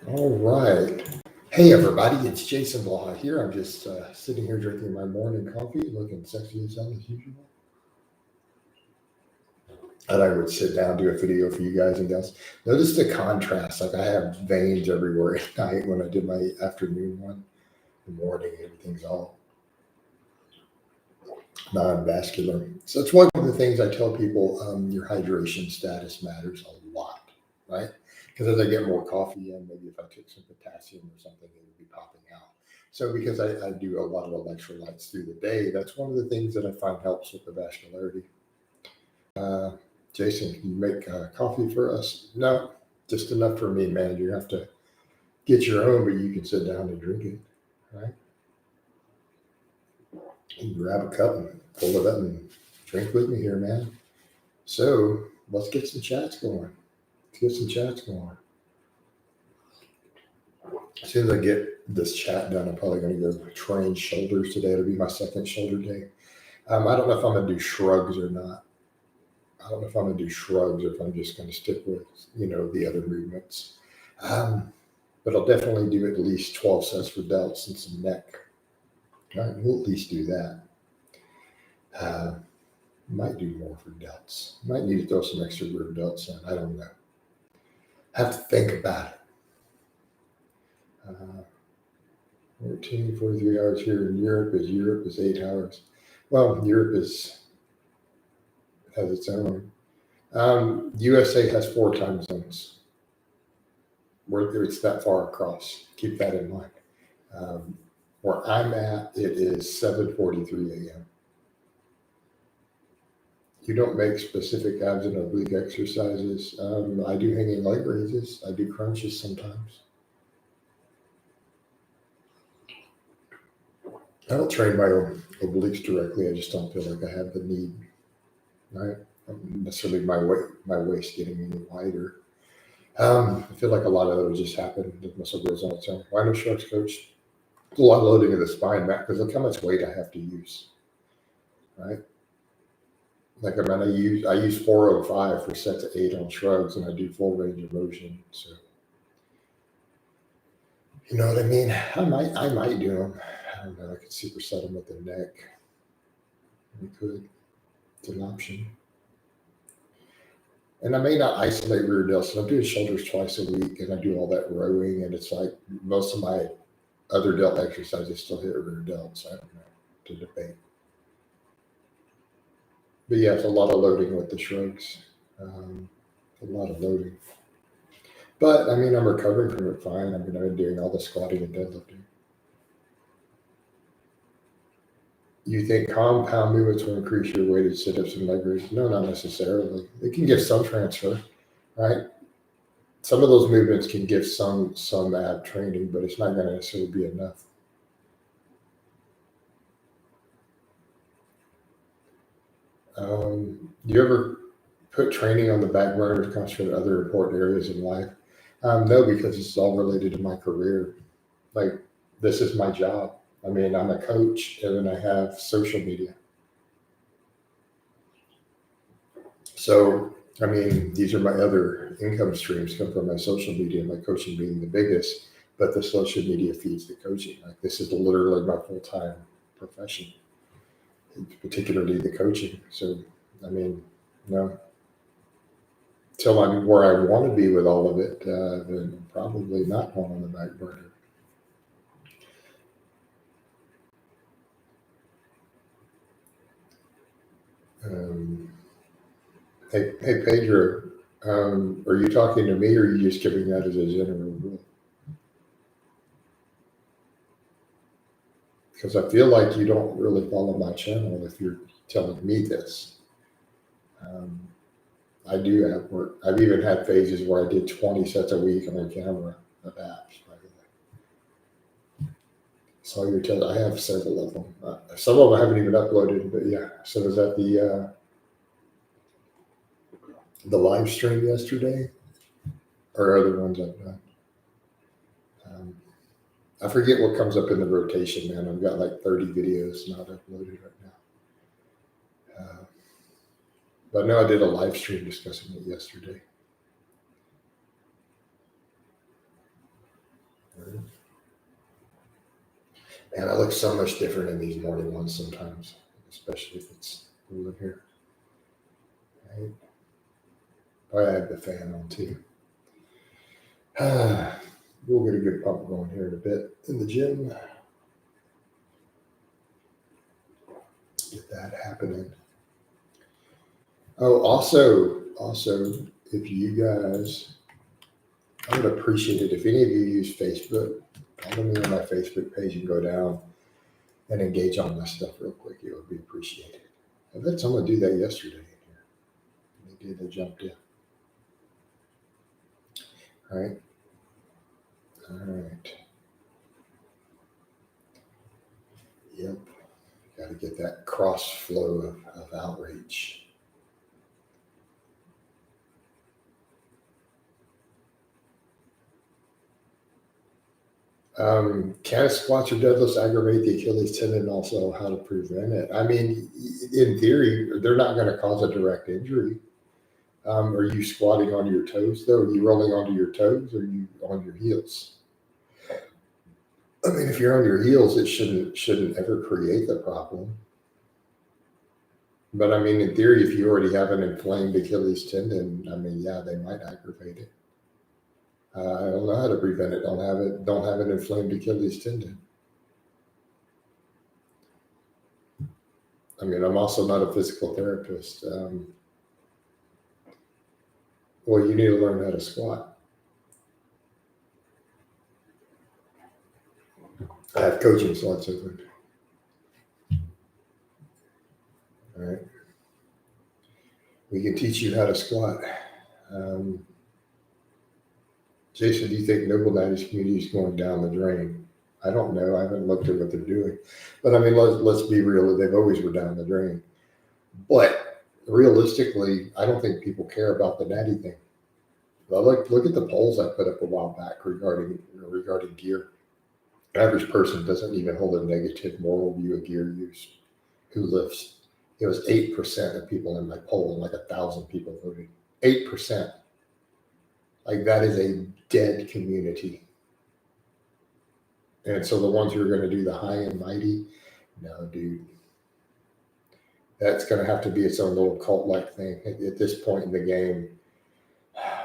All right. Hey, everybody. It's Jason Blaha here. I'm just sitting here drinking my morning coffee, looking sexy as hell as usual. And I would sit down, do a video for you guys and gals. Notice the contrast. Like I have veins everywhere at night when I did my afternoon one. The morning, everything's all non-vascular. So it's one of the things I tell people, your hydration status matters a lot, right? Because as I get more coffee in, maybe if I took some potassium or something, it would be popping out. So because I do a lot of electrolytes through the day, that's one of the things that I find helps with the vascularity. Jason, can you make coffee for us? No, just enough for me, man. You have to get your own, but you can sit down and drink it, right? And grab a cup and pull it up and drink with me here, man. So let's get some chats going. As soon as I get this chat done, I'm probably going to go train shoulders today. It'll be my second shoulder day. I don't know if I'm going to do shrugs or not. I don't know if I'm going to do shrugs or if I'm just going to stick with, the other movements. But I'll definitely do at least 12 sets for delts and some neck. All right, we'll at least do that. Might do more for delts. Might need to throw some extra rear delts in. I don't know. Have to think about it. 43 hours here in Europe is 8 hours. Well, Europe has its own. USA has 4 time zones. Where it's that far across. Keep that in mind. Where I'm at, it is 7:43 a.m. You don't make specific abs and oblique exercises. I do hanging leg raises. I do crunches sometimes. I don't train my own obliques directly. I just don't feel like I have the need. Right? Not necessarily my waist getting any wider. I feel like a lot of those just happen. The muscle grows on its own. Why no shrugs, coach? A lot of loading of the spine, Matt, because look how much weight I have to use. Right? Like I use 405 for sets of 8 on shrugs, and I do full range of motion. So you know what I mean? I might do them. I don't know. I could superset them with the neck. We could. It's an option. And I may not isolate rear delts. So I'm doing shoulders twice a week, and I do all that rowing, and it's like most of my other delt exercises still hit rear delts. I don't know, to debate. But yeah, it's a lot of loading with the shrugs. A lot of loading. But I mean, I'm recovering from it fine. I've been doing all the squatting and deadlifting. You think compound movements will increase your weighted sit-ups and leg raises? No, not necessarily. They can give some transfer, right? Some of those movements can give some ab training, but it's not going to necessarily be enough. You ever put training on the back burner to concentrate on other important areas in life? No, because it's all related to my career. Like, this is my job. I mean, I'm a coach, and then I have social media. So, I mean, these are my other income streams come from my social media, my coaching being the biggest, but the social media feeds the coaching. Like, this is literally my full-time profession, particularly the coaching. So, I mean, no. Till I'm where I want to be with all of it, then probably not going on the back burner. Hey, Pedro, are you talking to me, or are you just giving that as a general rule? Because I feel like you don't really follow my channel if you're telling me this. I do have work. I've even had phases where I did 20 sets a week on camera of abs, by the way. So you're telling, I have several of them. Some of them I haven't even uploaded, but yeah. So was that the live stream yesterday, or other ones I've done? I forget what comes up in the rotation, man. I've got like 30 videos not uploaded right now. But I know I did a live stream discussing it yesterday. And I look so much different in these morning ones sometimes, especially if it's cool in here. Right? I have the fan on too. We'll get a good pump going here in a bit in the gym. Get that happening. Oh, also, if you guys, I would appreciate it if any of you use Facebook. Follow me on my Facebook page and go down and engage on my stuff real quick. It would be appreciated. I let someone do that yesterday in here. They jumped in. All right. All right. Yep. Got to get that cross flow of outreach. Can squats or deadlifts aggravate the Achilles tendon? And also, how to prevent it? I mean, in theory, they're not going to cause a direct injury. Are you squatting on your toes though? Are you rolling onto your toes? Or are you on your heels? I mean, if you're on your heels, it shouldn't ever create the problem. But I mean, in theory, if you already have an inflamed Achilles tendon, I mean, yeah, they might aggravate it. I don't know how to prevent it. Don't have an inflamed Achilles tendon. I mean, I'm also not a physical therapist. Well, you need to learn how to squat. I have coaching slots open. All right. We can teach you how to squat. Jason, do you think Noble Natty's community is going down the drain? I don't know. I haven't looked at what they're doing. But I mean, let's be real. They've always were down the drain. But realistically, I don't think people care about the natty thing. Well, look at the polls I put up a while back regarding gear. Average person doesn't even hold a negative moral view of gear use who lifts. It was 8% of people in my poll, and like 1,000 people voted. 8%. Like that is a dead community. And so the ones who are going to do the high and mighty, no, dude. That's going to have to be its own little cult-like thing. At this point in the game,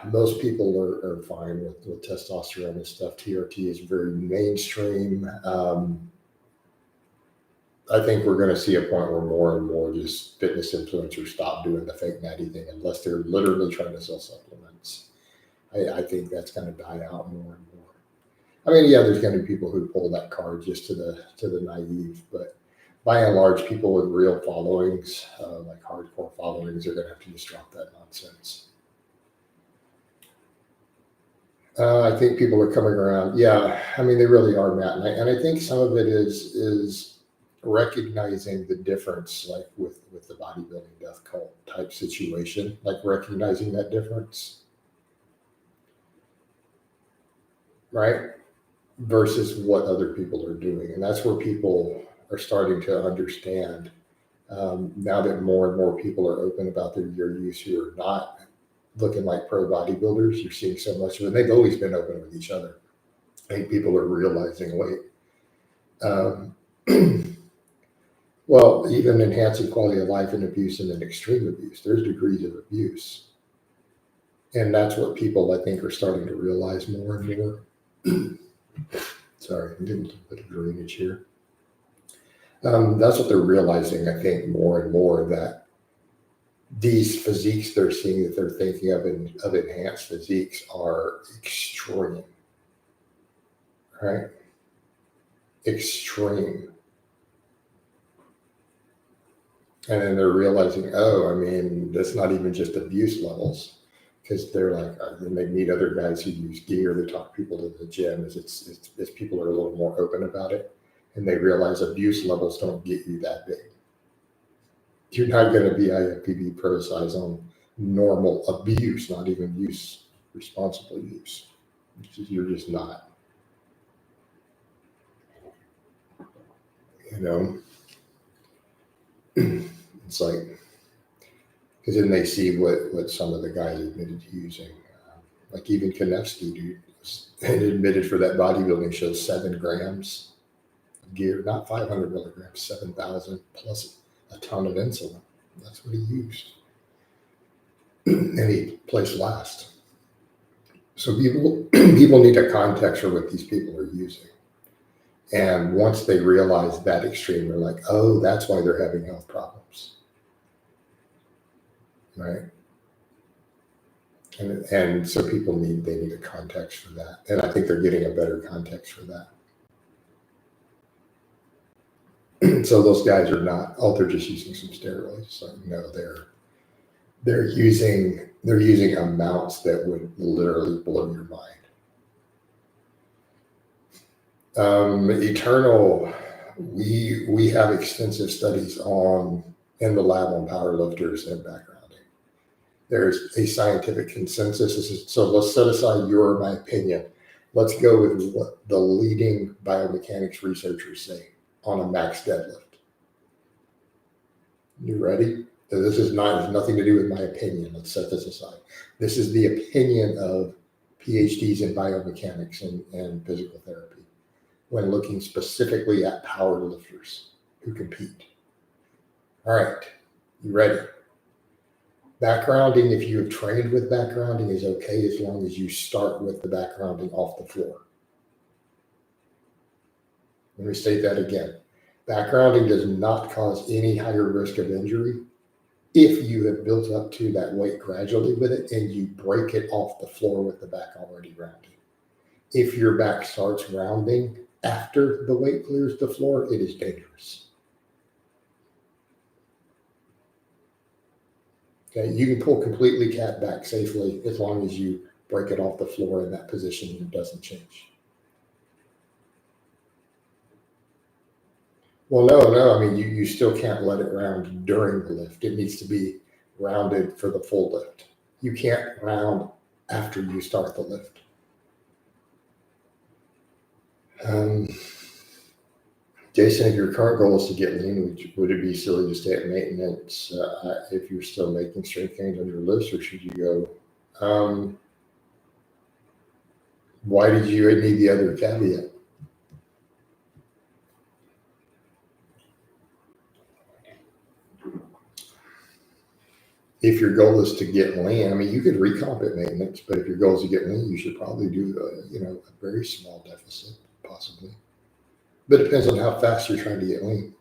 most people are fine with testosterone and stuff. TRT is very mainstream. I think we're going to see a point where more and more just fitness influencers stop doing the fake natty thing unless they're literally trying to sell supplements. I think that's going to die out more and more. I mean, yeah, there's going to be people who pull that card just to the naive, but by and large, people with real followings, like hardcore followings, are going to have to just drop that nonsense. I think people are coming around. Yeah, I mean, they really are, Matt, and I think some of it is recognizing the difference, like with the bodybuilding death cult type situation, like recognizing that difference, right? Versus what other people are doing. And that's where people are starting to understand now that more and more people are open about their gear use who are not looking like pro bodybuilders. You're seeing so much of it. They've always been open with each other. I think people are realizing, wait, well, even enhancing quality of life and abuse and then extreme abuse, there's degrees of abuse. And that's what people, I think, are starting to realize more and more. Sorry, I'm getting a little bit of drainage here. That's what they're realizing, I think, more and more, that these physiques they're seeing that they're thinking of enhanced physiques are extreme, right? Extreme. And then they're realizing, oh, I mean, that's not even just abuse levels, because they're like, then they meet other guys who use gear. They talk people to the gym. As people are a little more open about it, and they realize abuse levels don't get you that big. You're not going to be IFBB pro size on normal abuse, not even use, responsible use. You're just not. You know, it's like, because then they see what some of the guys admitted to using. Like even Konevsky, dude, and admitted for that bodybuilding show 7 grams gear, not 500 milligrams, 7,000 plus a ton of insulin. That's what he used. And he placed last. So people need a context for what these people are using. And once they realize that extreme, they're like, oh, that's why they're having health problems. Right? And so people need a context for that. And I think they're getting a better context for that. So those guys are not, they're just using some steroids. So no, they're using amounts that would literally blow your mind. Eternal, we have extensive studies in the lab on powerlifters and backgrounding. There's a scientific consensus. So let's set aside my opinion. Let's go with what the leading biomechanics researchers say on a max deadlift. You ready? So this has nothing to do with my opinion. Let's set this aside. This is the opinion of PhDs in biomechanics and physical therapy when looking specifically at power lifters who compete. All right, you ready? Backgrounding, if you have trained with backgrounding, is okay as long as you start with the backgrounding off the floor. Let me state that again. Backgrounding does not cause any higher risk of injury if you have built up to that weight gradually with it and you break it off the floor with the back already rounded. If your back starts rounding after the weight clears the floor, it is dangerous. Okay, you can pull completely cat back safely as long as you break it off the floor in that position and it doesn't change. Well, no. I mean, you still can't let it round during the lift. It needs to be rounded for the full lift. You can't round after you start the lift. Jason, if your current goal is to get lean, would it be silly to stay at maintenance if you're still making strength gains on your lifts, or should you go? Why did you need the other caveat? If your goal is to get lean, I mean, you could recomp at maintenance, but if your goal is to get lean, you should probably do a very small deficit, possibly. But it depends on how fast you're trying to get lean.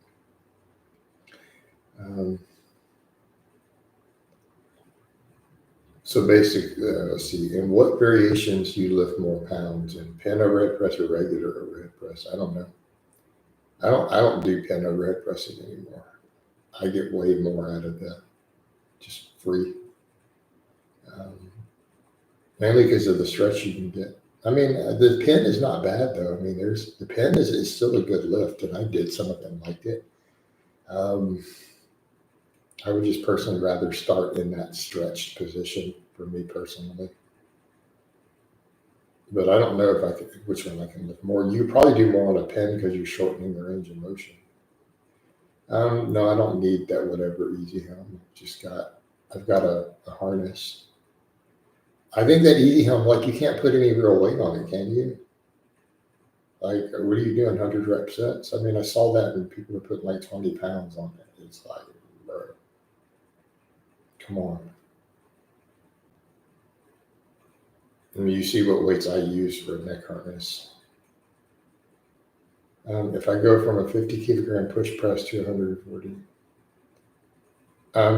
So basic, let's see, in what variations do you lift more pounds, in pin or red press or regular or red press? I don't know. I don't do pin or red pressing anymore. I get way more out of that, just free. Mainly because of the stretch you can get. I mean, the pin is not bad though. I mean, the pin is still a good lift, and I did some of them liked it. I would just personally rather start in that stretched position for me personally. But I don't know which one I can lift more. You probably do more on a pin because you're shortening the range of motion. No, I don't need that whatever easy helm. I've got a harness. I think that easy helm, like you can't put any real weight on it, can you? Like, what are you doing, 100 rep sets? I mean, I saw that when people were putting like 20 pounds on it. It's like, bro, come on. And you see what weights I use for a neck harness. If I go from a 50 kilogram push press to 140.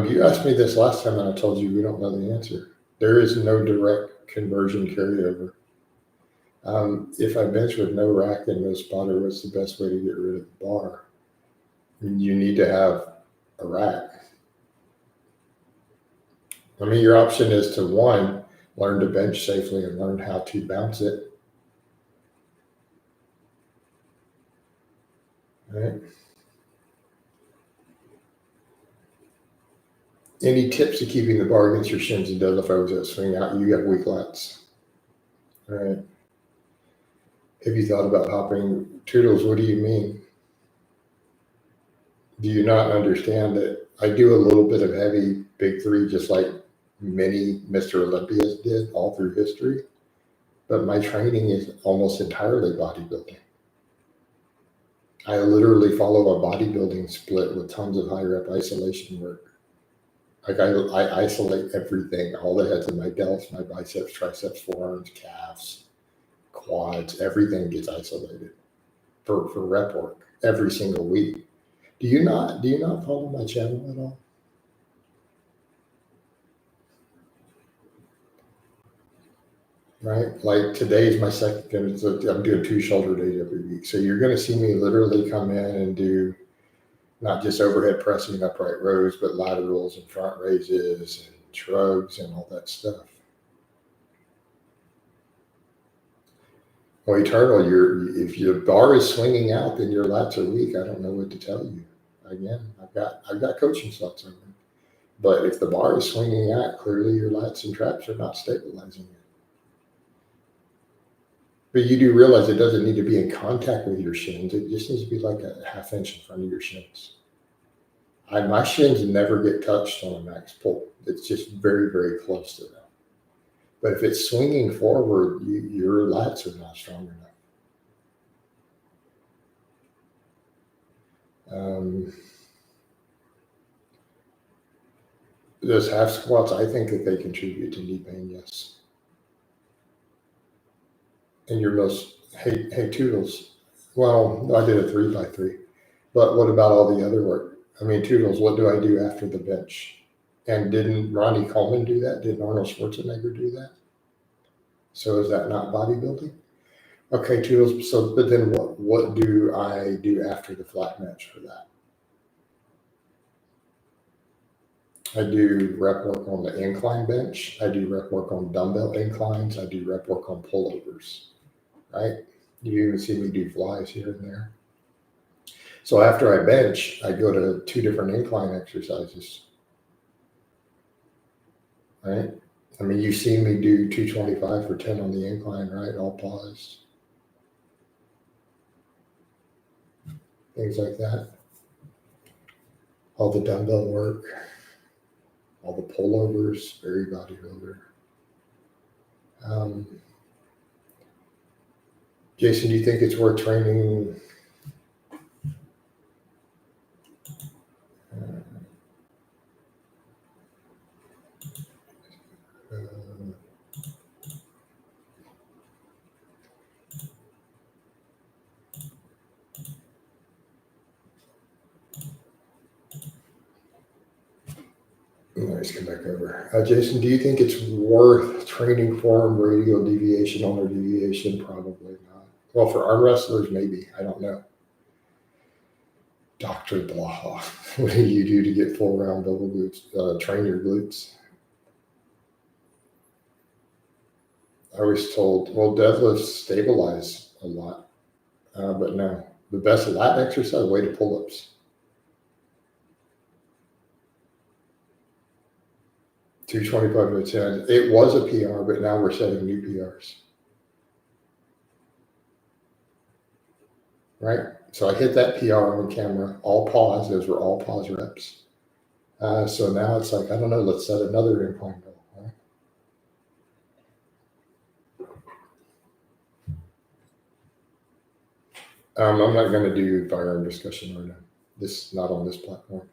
You asked me this last time and I told you we don't know the answer. There is no direct conversion carryover. If I bench with no rack and no spotter, what's the best way to get rid of the bar? You need to have a rack. I mean, your option is to, one, learn to bench safely and learn how to bounce it. All right. Any tips to keeping the bar against your shins and deadlift? I was at swing out. You got weak lats. All right. Have you thought about hopping? Toodles, what do you mean? Do you not understand that I do a little bit of heavy big three, just like many Mr. Olympias did all through history? But my training is almost entirely bodybuilding. I literally follow a bodybuilding split with tons of high rep isolation work. Like I isolate everything, all the heads of my delts, my biceps, triceps, forearms, calves, quads, everything gets isolated for rep work every single week. Do you not follow my channel at all? Right? Like today's my second, I'm doing 2 shoulder days every week. So you're going to see me literally come in and do not just overhead pressing upright rows, but laterals and front raises and shrugs and all that stuff. Well, Eternal, if your bar is swinging out, then your lats are weak. I don't know what to tell you. Again, I've got coaching slots open, but if the bar is swinging out, clearly your lats and traps are not stabilizing it. But you do realize it doesn't need to be in contact with your shins. It just needs to be like a half inch in front of your shins. My shins never get touched on a max pull. It's just very, very close to them. But if it's swinging forward, your lats are not strong enough. Those half squats, I think that they contribute to knee pain, yes. And your most, hey, Toodles. Well, I did a 3x3. But what about all the other work? I mean, Toodles, what do I do after the bench? And didn't Ronnie Coleman do that? Didn't Arnold Schwarzenegger do that? So is that not bodybuilding? Okay, Toodles. So, but then what do I do after the flat bench for that? I do rep work on the incline bench. I do rep work on dumbbell inclines. I do rep work on pullovers, right? You even see me do flies here and there. So after I bench, I go to 2 different incline exercises, right? I mean, you've seen me do 225 for 10 on the incline, right? All paused. Things like that. All the dumbbell work, all the pullovers, very bodybuilder. Jason, do you think it's worth training? Let's come back over. Jason, do you think it's worth training form, radial deviation, ulnar deviation? Probably not. Well, for arm wrestlers, maybe. I don't know. Dr. Blaha, what do you do to get full round double glutes? Train your glutes. I was told, well, deadlifts stabilize a lot, but no. The best lat exercise, weighted pull-ups. 225 to 10. It was a PR, but now we're setting new PRs. Right? So I hit that PR on camera, all pause. Those were all pause reps. So now it's like, I don't know, let's set another incline goal. Right? I'm not going to do firearm discussion right now. This not on this platform.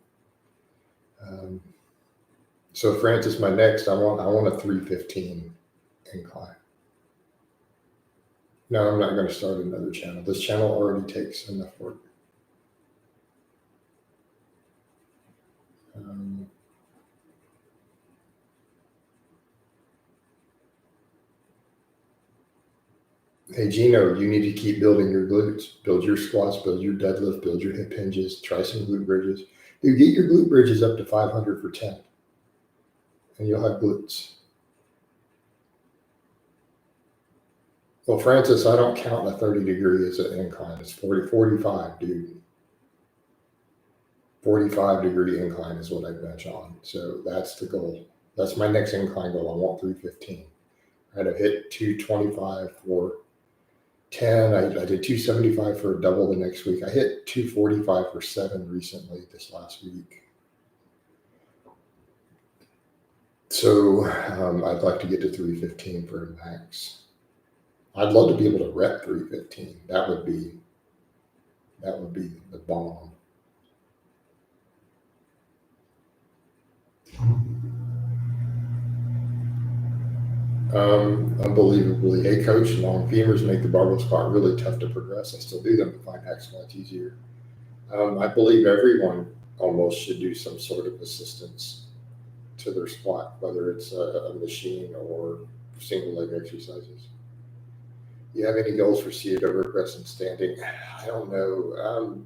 So Francis, my next, I want a 315 incline. No, I'm not going to start another channel. This channel already takes enough work. Hey, Gino, you need to keep building your glutes. Build your squats, build your deadlift, build your hip hinges, try some glute bridges. Dude, get your glute bridges up to 500 for 10, and you'll have glutes. Well, Francis, I don't count a 30-degree as an incline. It's 45, dude. 45-degree incline is what I bench on. So that's the goal. That's my next incline goal. I want 315. Right, I've hit 225 for 10. I did 275 for a double the next week. I hit 245 for 7 recently this last week. So I'd like to get to 315 for a max. I'd love to be able to rep 315. That would be That would be the bomb. Unbelievably, hey coach, long femurs make the barbell squat really tough to progress. I still do them, but find hack squats easier. I believe everyone almost should do some sort of assistance to their squat, whether it's a machine or single leg exercises. You have any goals for seated, overhead press, and standing? I don't know.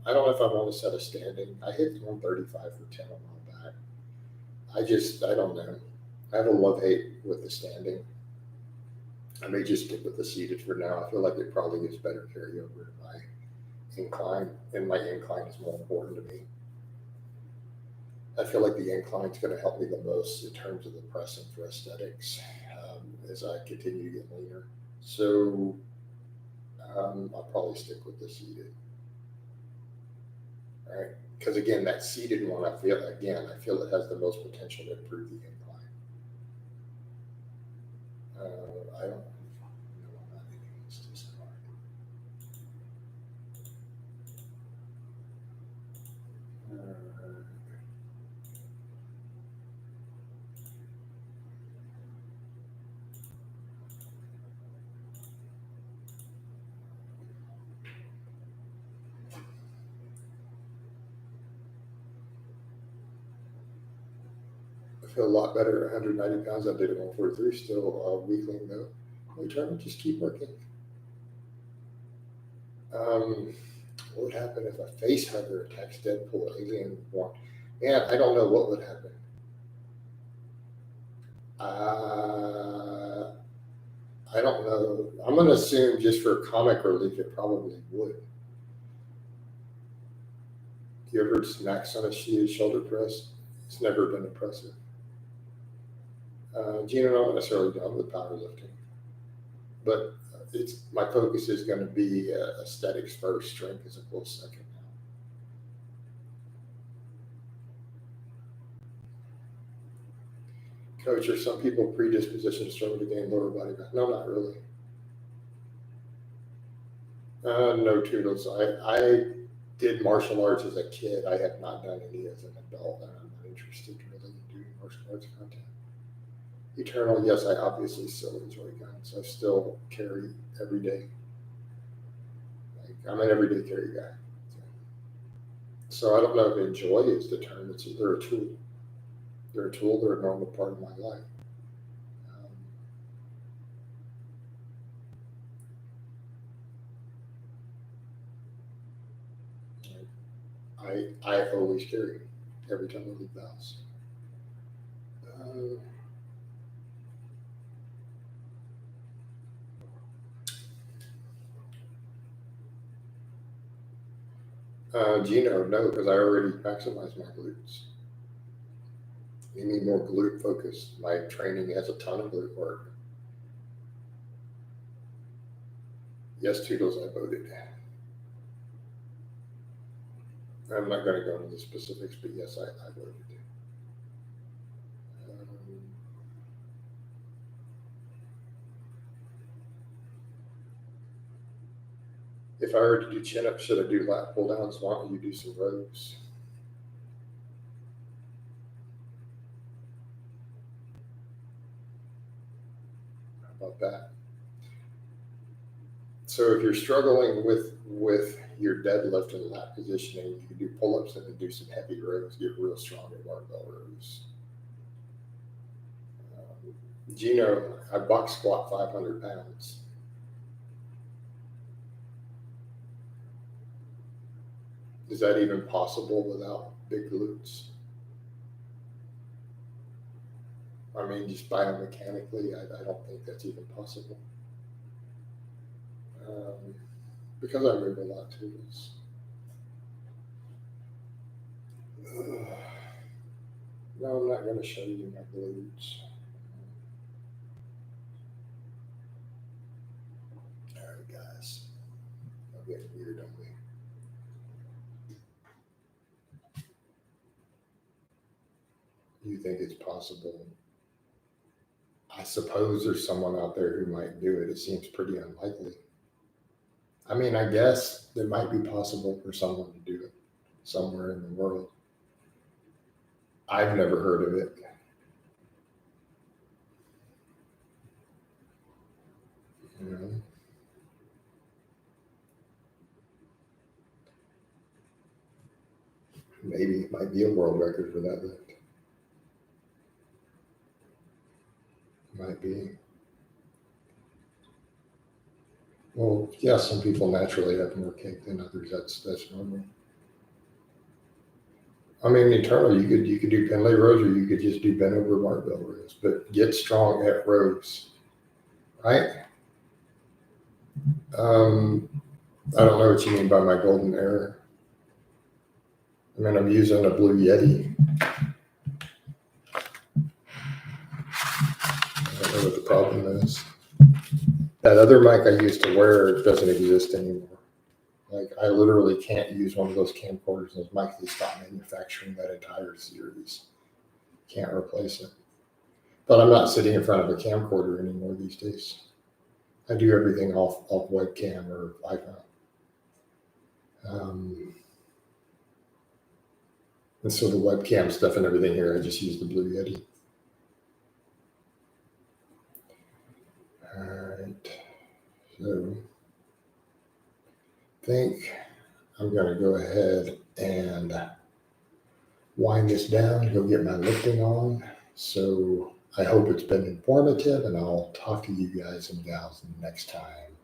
I don't know if I want to set a standing. I hit 135 for 10 on my back. I don't know. I have a love-hate with the standing. I may just stick with the seated for now. I feel like it probably gives better carryover in my incline, and my incline is more important to me. I feel like the incline is going to help me the most in terms of the pressing for aesthetics as I continue to get leaner. So I'll probably stick with the seated. All right. Because again, that seated one, I feel it has the most potential to improve the incline. I don't know. I'm not against this card. I feel a lot better at 190 pounds. I did at 143, still weakling though. We try to just keep working. What would happen if a face hugger attacks Deadpool alien one? Man, I don't know what would happen. I don't know. I'm going to assume just for comic relief, it probably would. You ever snacks on a seated shoulder press? It's never been impressive. Gino, not necessarily done with powerlifting, but my focus is going to be aesthetics first, strength is a close second now. Coach, are some people predispositioned to struggle to gain lower body mass? No, not really. No toodles. I did martial arts as a kid. I have not done any as an adult, and I'm not interested really in doing martial arts content. Eternal, yes, I obviously still enjoy guns. I still carry every day. I'm an everyday carry guy. So I don't know if enjoy is the term. It's either a tool. They're a tool. They're a normal part of my life. I always carry every time I leave the house. Gino, no, because I already maximized my glutes. You need more glute focus. My training has a ton of glute work. Yes, Toodles, I voted. I'm not going to go into the specifics, but yes, I voted. If I were to do chin-ups, should I do lat pull-downs? Why don't you do some rows? How about that? So if you're struggling with your deadlift and lat positioning, you can do pull-ups and then do some heavy rows, get real strong at barbell rows. Gino, I box squat 500 pounds. Is that even possible without big glutes? I mean, just biomechanically, I don't think that's even possible. Because I move a lot too. No, I'm not going to show you my glutes. All right, guys. I'm getting weird on me. You think it's possible? I suppose there's someone out there who might do it. It seems pretty unlikely. I mean, I guess it might be possible for someone to do it somewhere in the world. I've never heard of it. You know, maybe it might be a world record for that lift. Might be. Well, yeah, some people naturally have more cake than others. That's normal. I mean, internally, you could do Pendlay rows, or you could just do bent over barbell rows, but get strong at rows, right? I don't know what you mean by my golden error. I mean, I'm using a Blue Yeti. I don't know what the problem is. That other mic I used to wear doesn't exist anymore. Like, I literally can't use one of those camcorders. Those mics, they stopped manufacturing that entire series. Can't replace it. But I'm not sitting in front of a camcorder anymore these days. I do everything off webcam or iPhone. And so the webcam stuff and everything here, I just use the Blue Yeti. All right. So I think I'm going to go ahead and wind this down, go get my lifting on. So I hope it's been informative, and I'll talk to you guys and gals next time.